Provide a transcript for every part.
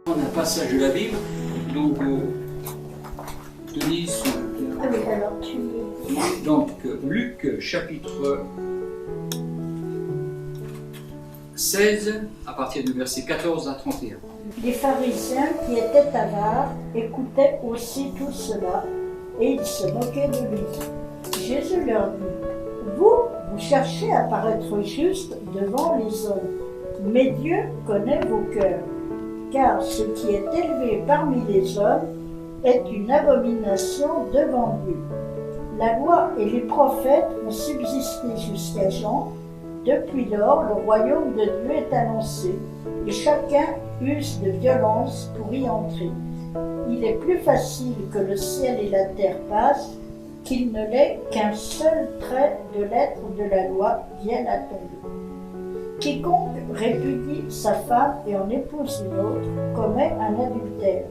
On a un passage de la Bible, donc Denise. Ah oui, alors tu... Donc Luc chapitre 16, à partir du verset 14 à 31. Les pharisiens qui étaient avares écoutaient aussi tout cela et ils se moquaient de lui. Jésus leur dit, vous cherchez à paraître juste devant les hommes, mais Dieu connaît vos cœurs, car ce qui est élevé parmi les hommes est une abomination devant Dieu. La loi et les prophètes ont subsisté jusqu'à Jean. Depuis lors, le royaume de Dieu est annoncé, et chacun use de violence pour y entrer. Il est plus facile que le ciel et la terre passent, qu'il ne l'est qu'un seul trait de lettre de la loi vienne à tomber. Quiconque répudie sa femme et en épouse une autre commet un adultère,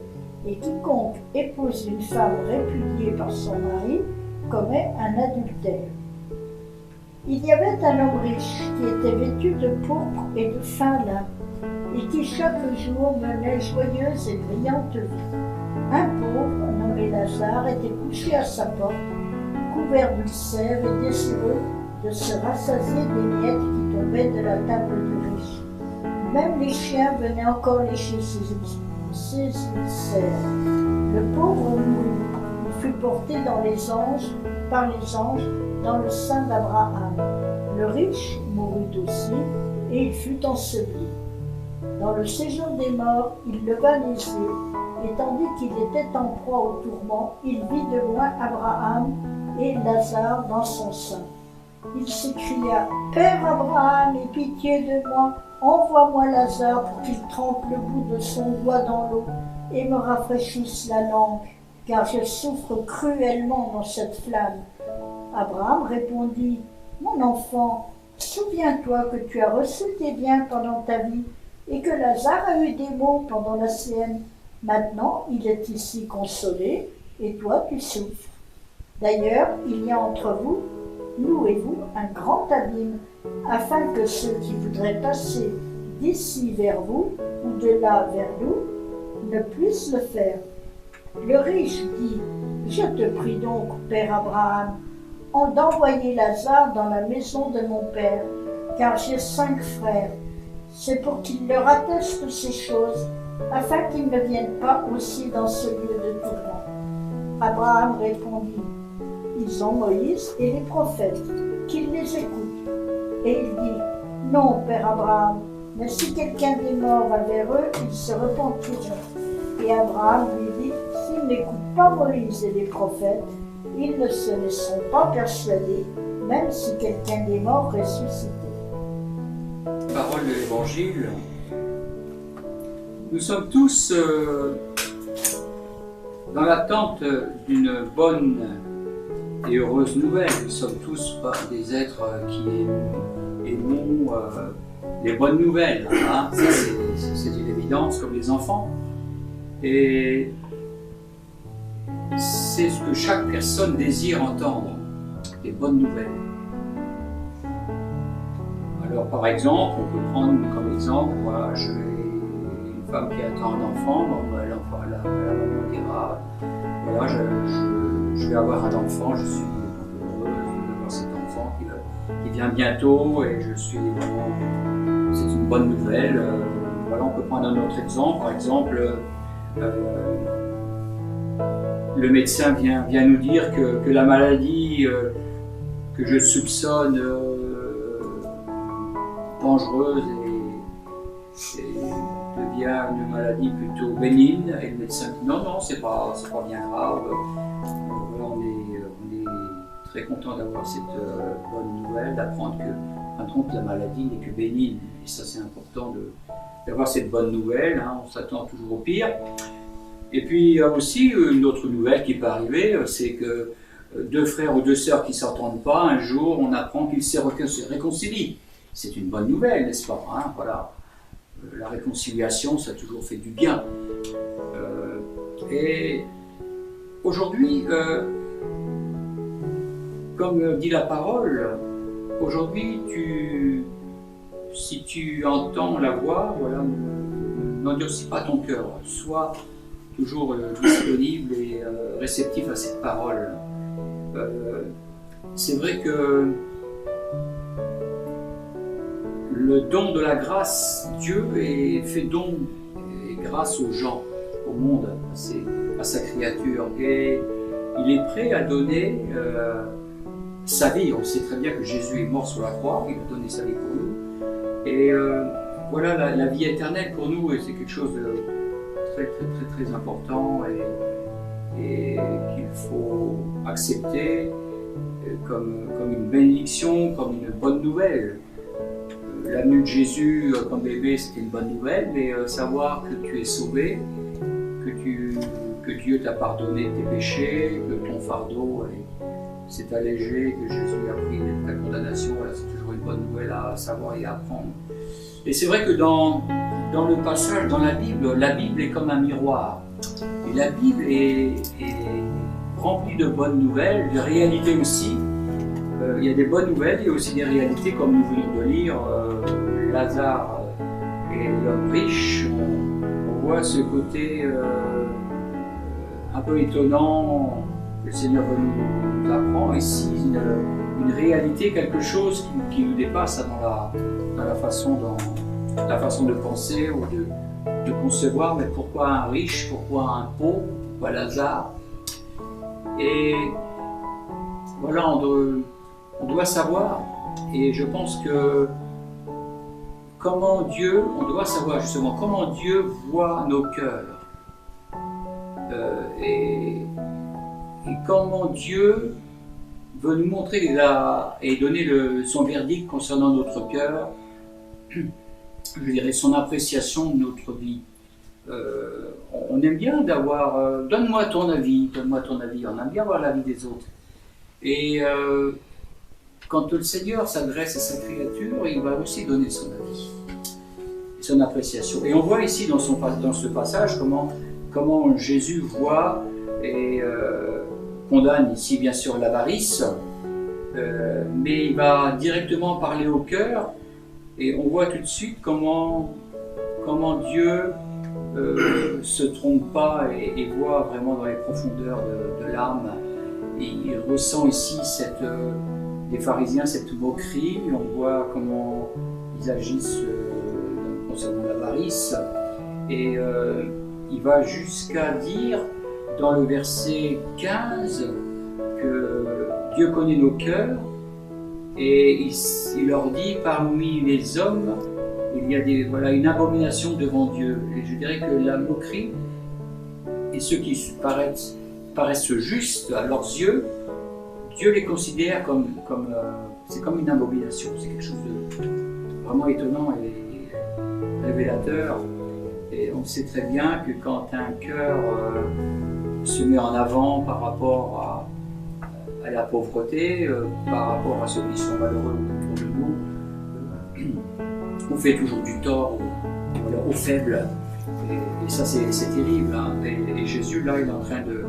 et quiconque épouse une femme répudiée par son mari commet un adultère. Il y avait un homme riche qui était vêtu de pourpre et de fin lin, et qui chaque jour menait joyeuse et brillante vie. Un pauvre, nommé Lazare, était couché à sa porte, couvert d'ulcères et désireux de se rassasier des miettes qui tombaient de la table du riche. Même les chiens venaient encore lécher ses ulcères. Le pauvre mourut, il fut porté par les anges dans le sein d'Abraham. Le riche mourut aussi, et il fut enseveli. Dans le séjour des morts, il leva les yeux, et tandis qu'il était en proie au tourment, il vit de loin Abraham et Lazare dans son sein. Il s'écria, « Père Abraham, aie pitié de moi, envoie-moi Lazare pour qu'il trempe le bout de son doigt dans l'eau et me rafraîchisse la langue, car je souffre cruellement dans cette flamme. » Abraham répondit, « Mon enfant, souviens-toi que tu as reçu tes biens pendant ta vie et que Lazare a eu des maux pendant la sienne. Maintenant, il est ici consolé et toi tu souffres. D'ailleurs, il y a entre vous, nous et vous, un grand abîme, afin que ceux qui voudraient passer d'ici vers vous ou de là vers nous ne puissent le faire. » Le riche dit, « Je te prie donc, Père Abraham, d'envoyer Lazare dans la maison de mon père, car j'ai 5 frères. C'est pour qu'il leur atteste ces choses, afin qu'ils ne viennent pas aussi dans ce lieu de tourment. » Abraham répondit, « Ils ont Moïse et les prophètes, qu'ils les écoutent. » Et il dit, « Non, Père Abraham, mais si quelqu'un des morts va vers eux, ils se repentiront. » Et Abraham lui dit, « S'ils n'écoutent pas Moïse et les prophètes, ils ne se laisseront pas persuader, même si quelqu'un des morts ressuscité. » Parole de l'Évangile. Nous sommes tous dans l'attente d'une bonne et heureuse nouvelle. Nous sommes tous des êtres qui aimons les bonnes nouvelles. Hein. Ça, c'est une évidence, comme les enfants. Et c'est ce que chaque personne désire entendre, des bonnes nouvelles. Alors par exemple, on peut prendre comme exemple, voilà, j'ai une femme qui attend un enfant, la maman dira, voilà, je vais avoir un enfant, je suis heureuse d'avoir cet enfant qui vient bientôt et je suis vraiment, c'est une bonne nouvelle. Voilà, on peut prendre un autre exemple, par exemple, le médecin vient nous dire que la maladie que je soupçonne dangereuse et devient une maladie plutôt bénigne, et le médecin dit non, c'est pas bien grave. On est très content d'avoir cette bonne nouvelle, d'apprendre que, en compte, la maladie n'est que bénigne. Et ça, c'est important d'avoir cette bonne nouvelle. Hein, on s'attend toujours au pire. Et puis il y a aussi une autre nouvelle qui peut arriver, c'est que 2 frères ou 2 sœurs qui ne s'entendent pas, un jour on apprend qu'ils se réconcilient. C'est une bonne nouvelle, n'est-ce pas, hein, voilà. La réconciliation, ça a toujours fait du bien. Et aujourd'hui, comme dit la parole, aujourd'hui, si tu entends la voix, voilà, n'endurcis pas ton cœur. Sois toujours disponible et réceptif à cette parole. C'est vrai que le don de la grâce, Dieu fait don et grâce aux gens, au monde, à sa créature. Et il est prêt à donner sa vie. On sait très bien que Jésus est mort sur la croix, il a donné sa vie pour nous. Et voilà, la vie éternelle pour nous, c'est quelque chose de très important et qu'il faut accepter comme une bénédiction, comme une bonne nouvelle. L'avenue de Jésus comme bébé, c'était une bonne nouvelle, mais savoir que tu es sauvé, que Dieu t'a pardonné tes péchés, que ton fardeau s'est allégé, que Jésus a pris ta condamnation, c'est toujours une bonne nouvelle à savoir et à apprendre. Et c'est vrai que dans le passage, dans la Bible est comme un miroir. Et la Bible est remplie de bonnes nouvelles, de réalités aussi. Il y a des bonnes nouvelles, il y a aussi des réalités comme nous venons de lire Lazare et l'homme riche. On voit ce côté un peu étonnant que le Seigneur nous apprend ici, une réalité, quelque chose qui nous dépasse dans la façon de penser ou de concevoir. Mais pourquoi un riche, pourquoi un pauvre, pourquoi Lazare? Et voilà, on doit savoir, et je pense que on doit savoir justement comment Dieu voit nos cœurs et comment Dieu veut nous montrer et donner son verdict concernant notre cœur, je dirais son appréciation de notre vie. On aime bien donne-moi ton avis, on aime bien voir l'avis des autres. Et quand le Seigneur s'adresse à sa créature, il va aussi donner son avis, son appréciation. Et on voit ici dans ce passage comment Jésus voit et condamne ici bien sûr l'avarice, mais il va directement parler au cœur et on voit tout de suite comment Dieu se trompe pas et voit vraiment dans les profondeurs de l'âme. Il ressent ici des pharisiens cette moquerie, on voit comment ils agissent concernant l'avarice, et il va jusqu'à dire dans le verset 15 que Dieu connaît nos cœurs, et il leur dit parmi les hommes il y a une abomination devant Dieu. Et je dirais que la moquerie et ceux qui paraissent justes à leurs yeux, Dieu les considère c'est comme une abomination. C'est quelque chose de vraiment étonnant et révélateur. Et on sait très bien que quand un cœur se met en avant par rapport à la pauvreté, par rapport à ceux qui sont malheureux autour de nous, on fait toujours du tort aux faibles. Et ça, c'est terrible. Hein. Et Jésus, là, il est en train de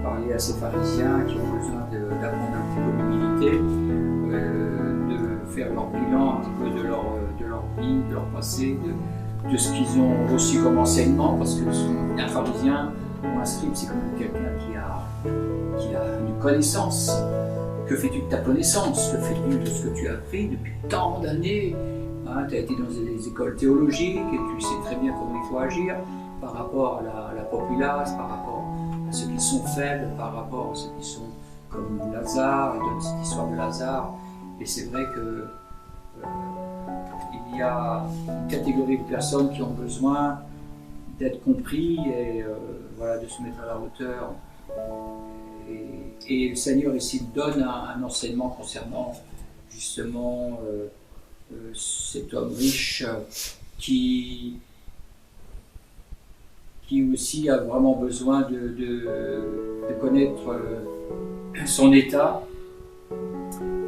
parler à ces pharisiens qui ont besoin d'apprendre un petit peu d'humilité, de faire leur bilan un petit peu de leur vie, de leur passé, de ce qu'ils ont reçu comme enseignement, parce qu'un pharisien ou un scribe, c'est comme quelqu'un qui a une connaissance. Que fais-tu de ta connaissance? Que fais-tu de ce que tu as appris depuis tant d'années? Hein, tu as été dans des écoles théologiques et tu sais très bien comment il faut agir par rapport à la populace, par rapport à ceux qui sont faibles, par rapport à ceux qui sont comme Lazare, et donne cette histoire de Lazare. Et c'est vrai que il y a une catégorie de personnes qui ont besoin d'être compris et de se mettre à la hauteur. Et le Seigneur ici donne un enseignement concernant justement cet homme riche qui aussi a vraiment besoin de connaître son état.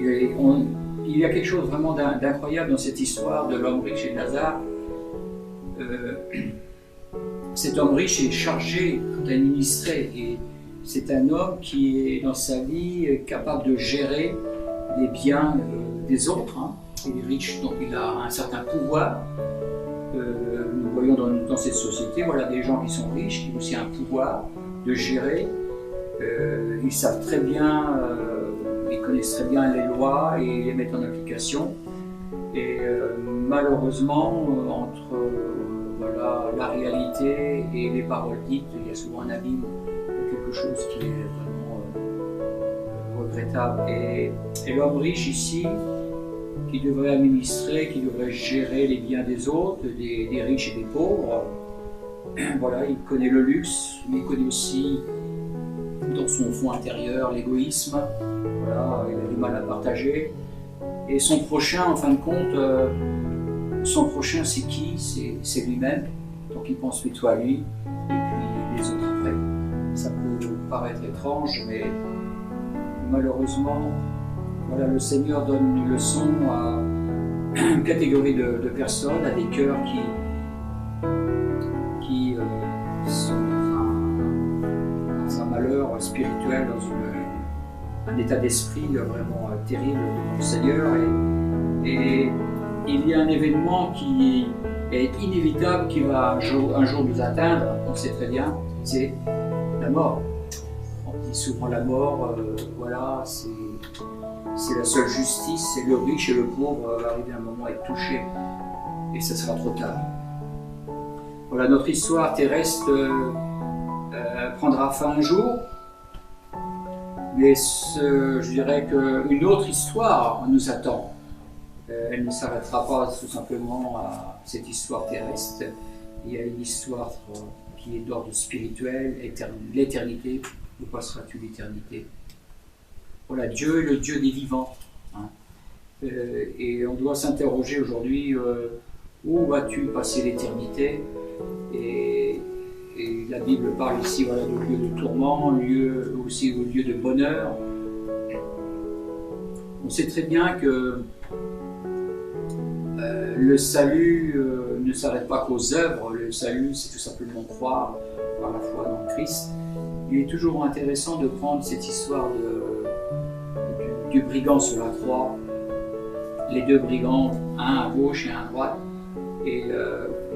Et il y a quelque chose vraiment d'incroyable dans cette histoire de l'homme riche et de Lazare. Cet homme riche est chargé d'administrer, et c'est un homme qui est dans sa vie capable de gérer les biens des autres. Hein. il est riche, donc il a un certain pouvoir. Nous voyons dans cette société, voilà, des gens qui sont riches, qui ont aussi un pouvoir de gérer. Ils savent très bien, ils connaissent très bien les lois et les mettent en application. Et malheureusement, entre voilà, la réalité et les paroles dites, il y a souvent un abîme, quelque chose qui est vraiment regrettable. Et l'homme riche ici, qui devrait administrer, qui devrait gérer les biens des autres, des riches et des pauvres, voilà, il connaît le luxe, mais il connaît aussi dans son fond intérieur l'égoïsme, voilà, il a du mal à partager. Et son prochain, en fin de compte, son prochain c'est qui? C'est lui-même, donc il pense plutôt à lui, et puis les autres après. Ça peut paraître étrange, mais malheureusement, voilà, le Seigneur donne une leçon à une catégorie de personnes, à des cœurs qui sont dans un malheur spirituel, dans un état d'esprit vraiment terrible devant le Seigneur. Et il y a un événement qui est inévitable, qui va un jour nous atteindre, on sait très bien, c'est la mort. On dit souvent la mort, voilà, c'est la seule justice, c'est le riche et le pauvre va arriver à un moment à être touchés, et ça sera trop tard. Voilà, notre histoire terrestre prendra fin un jour, mais je dirais qu'une autre histoire nous attend. Elle ne s'arrêtera pas tout simplement à cette histoire terrestre. Il y a une histoire qui est d'ordre spirituel, l'éternité. Où passeras-tu l'éternité? Voilà, Dieu est le Dieu des vivants. Hein. Et on doit s'interroger aujourd'hui, où vas-tu passer l'éternité? Et la Bible parle ici, voilà, de lieu de tourment, aussi au lieu de bonheur. On sait très bien que le salut ne s'arrête pas qu'aux œuvres. Le salut, c'est tout simplement croire par la foi dans le Christ. Il est toujours intéressant de prendre cette histoire du brigand sur la croix, les deux brigands, un à gauche et un à droite, et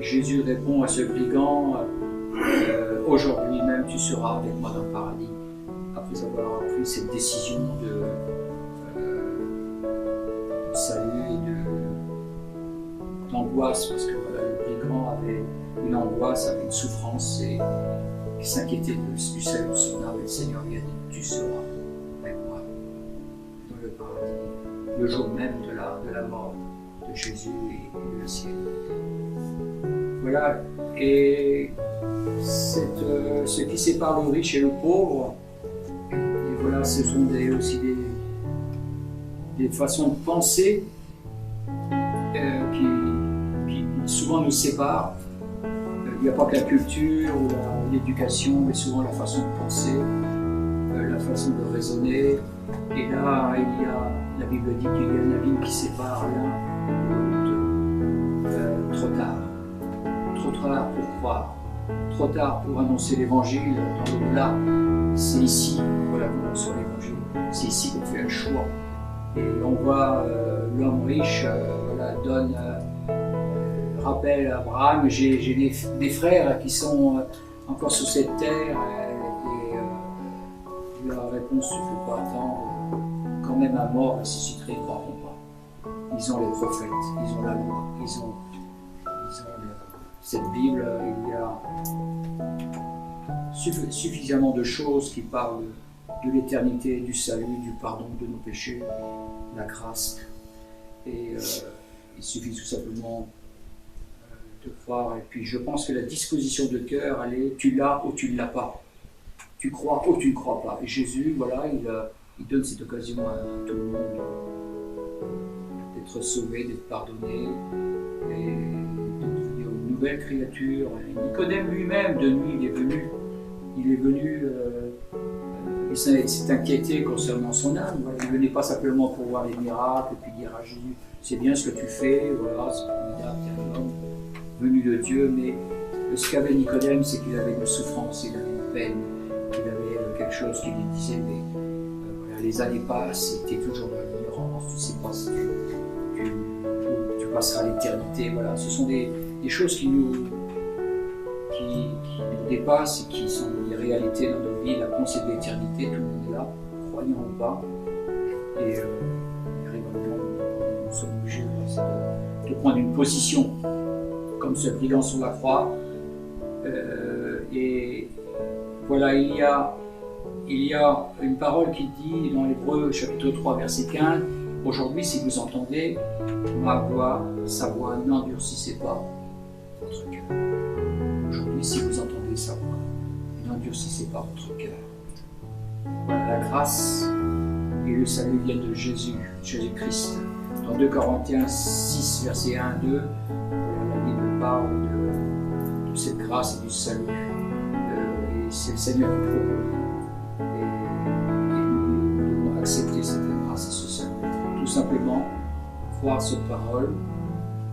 Jésus répond à ce brigand, aujourd'hui même tu seras avec moi dans le paradis, après avoir pris cette décision de salut et d'angoisse, parce que voilà, le brigand avait une angoisse, avait une souffrance, et il s'inquiétait du salut de son âme, et le Seigneur lui a dit, tu seras avec moi dans le paradis, le jour même de la mort de Jésus et le ciel. Voilà, et ce qui sépare le riche et le pauvre, et voilà, ce sont aussi des façons de penser qui souvent nous séparent. Il n'y a pas que la culture ou l'éducation, mais souvent la façon de penser, la façon de raisonner. Et là, la Bible dit qu'il y a un abîme qui sépare l'un de l'autre. Trop tard pour croire, trop tard pour annoncer l'évangile dans l'au-delà. C'est ici, voilà, qu'on reçoit l'évangile, c'est ici qu'on fait un choix. Et on voit l'homme riche, voilà, rappelle à Abraham, j'ai des frères qui sont encore sur cette terre, et leur réponse ne peut pas attendre. Quand même à mort ressusciterait, ils ne croiront pas. Ils ont les prophètes, ils ont la loi, ils ont cette Bible, il y a suffisamment de choses qui parlent de l'éternité, du salut, du pardon de nos péchés, la grâce. Et il suffit tout simplement de croire. Et puis je pense que la disposition de cœur, elle est tu l'as ou tu ne l'as pas. Tu crois ou tu ne crois pas. Et Jésus, voilà, il donne cette occasion à tout le monde d'être sauvé, d'être pardonné et de devenir une nouvelle créature. Nicodème lui-même, de nuit, il est venu, il s'est inquiété concernant son âme. Voilà. Il ne venait pas simplement pour voir les miracles et puis dire à Jésus, c'est bien ce que tu fais, voilà, c'est formidable, tu es un homme venu de Dieu, mais ce qu'avait Nicodème, c'est qu'il avait une souffrance, il avait une peine, il avait quelque chose qui lui disait, mais voilà, les années passent, tu es toujours dans l'ignorance, tu ne sais pas si tu passera l'éternité. Voilà, ce sont des choses qui nous dépassent et qui sont des réalités dans nos vies. La pensée de l'éternité, tout le monde est là, croyant ou pas. Et réellement, nous sommes obligés de prendre une position comme ce brigand sur la croix. Et voilà, il y a une parole qui dit dans l'Hébreu chapitre 3 verset 15, « Aujourd'hui, si vous entendez ma voix, sa voix, n'endurcissez pas votre cœur. » Aujourd'hui, si vous entendez sa voix, n'endurcissez pas votre cœur. Voilà, la grâce et le salut viennent de Jésus-Christ. Dans 2 Corinthiens 6 verset 1 à 2, la Bible parle de cette grâce et du salut. Et c'est le Seigneur qui propose. Et nous devons accepter cette grâce et ce salut. Tout simplement, croire cette parole.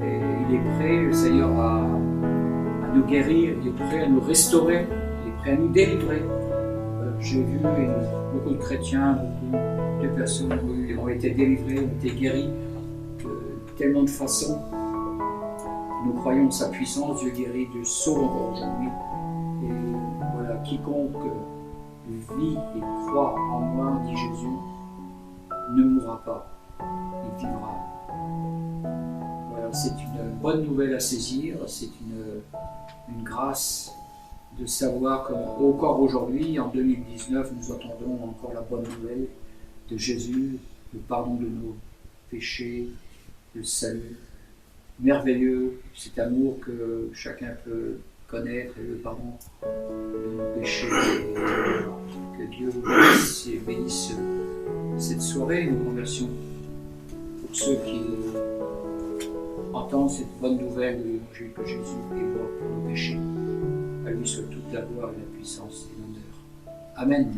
Et il est prêt, le Seigneur, à nous guérir, il est prêt à nous restaurer, il est prêt à nous délivrer. J'ai vu beaucoup de chrétiens, beaucoup de personnes ont été délivrées, ont été guéries de tellement de façons. Nous croyons en sa puissance, Dieu guérit, Dieu sauve encore aujourd'hui. Et voilà, quiconque vit et croit en moi, dit Jésus, ne mourra pas, il vivra. Voilà, c'est une bonne nouvelle à saisir, c'est une grâce de savoir qu'encore aujourd'hui, en 2019, nous entendons encore la bonne nouvelle de Jésus, le pardon de nos péchés, le salut. Merveilleux, cet amour que chacun peut connaître et le pardon de nos péchés. Et que Dieu bénisse cette soirée, une conversion. Pour ceux qui entendent cette bonne nouvelle de l'évangile que Jésus est mort pour nos péchés. À lui soit toute la gloire et la puissance et l'honneur. Amen.